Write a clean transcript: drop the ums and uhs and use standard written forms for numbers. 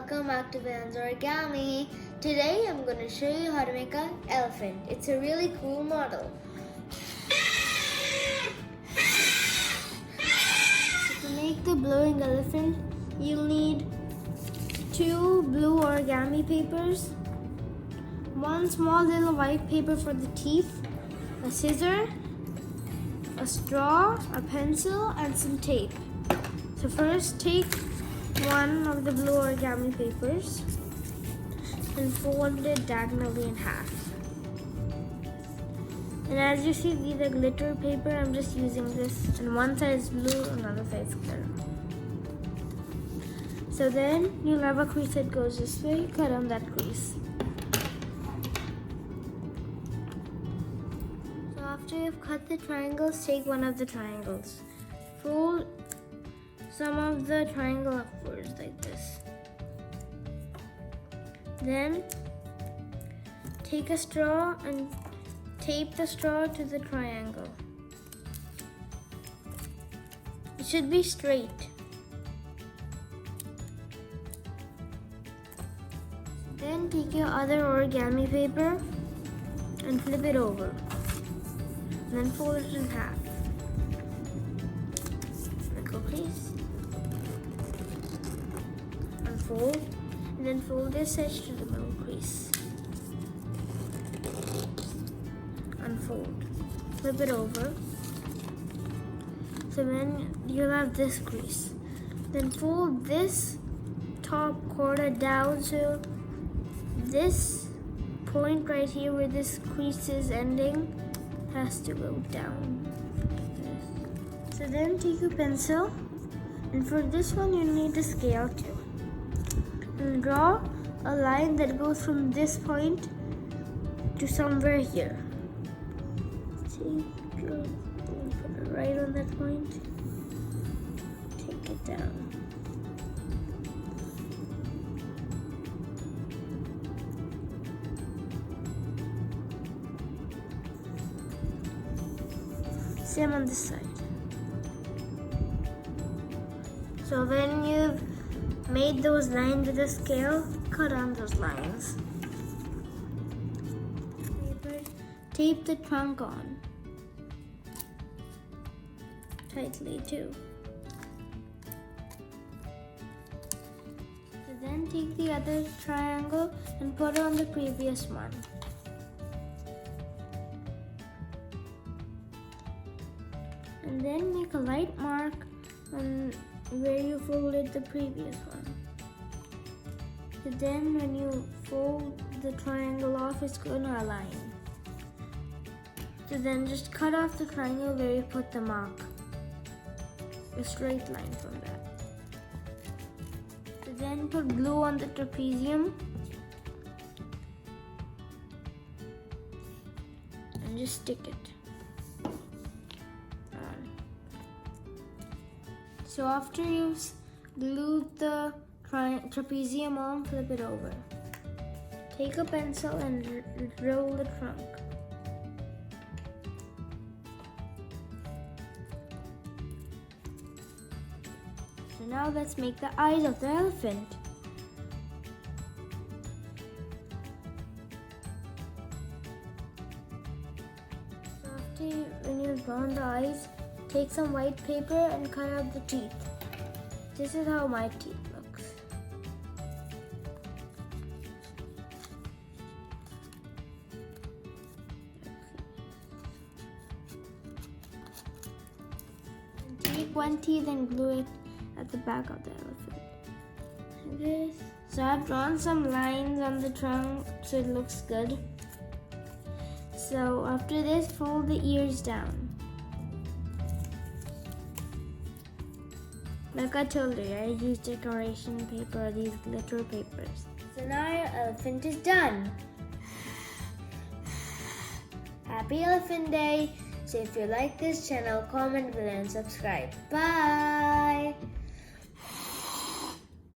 welcome back to Valen's Origami. Today I'm going to show you how to make an elephant. It's a really cool model. So to make the blowing elephant, you'll need 2 blue origami papers, 1 small little white paper for the teeth, a scissor, a straw, a pencil, and some tape. So first take one of the blue origami papers and fold it diagonally in half. And as you see, these are glitter paper. I'm just using this, and one side is blue, another side is glitter. So then you'll have a crease that goes this way. Cut on that crease. So after you've cut the triangles, take one of the triangles. Fold some of the triangle upwards like this. Then take a straw and tape the straw to the triangle. It should be straight. Then take your other origami paper and flip it over. Then fold it in half. Like a crease. Unfold, and then fold this edge to the middle crease. Unfold, flip it over. So then you'll have this crease. Then fold this top corner down so this point right here where this crease is ending has to go down. So then take your pencil, and for this one you need a scale too. And draw a line that goes from this point to somewhere here. See, if you put it right on that point, take it down. Same on this side. So when you've made those lines with a scale, cut on those lines. Tape the trunk on tightly too. So then take the other triangle and put it on the previous one. And then make a light mark on where you folded the previous one. So then when you fold the triangle off, it's going to align. So then just cut off the triangle where you put the mark. A straight line from that. So then put glue on the trapezium. And just stick it. So after you've glued the trapezium on, flip it over. Take a pencil and roll the trunk. So now let's make the eyes of the elephant. So when you've drawn the eyes, take some white paper and cut out the teeth. This is how my teeth looks. And take one teeth and glue it at the back of the elephant. Like this. So I've drawn some lines on the trunk so it looks good. So after this, fold the ears down. Like I told you, I used decoration paper, these glitter papers. So now your elephant is done. Happy Elephant Day! So if you like this channel, comment below and subscribe. Bye!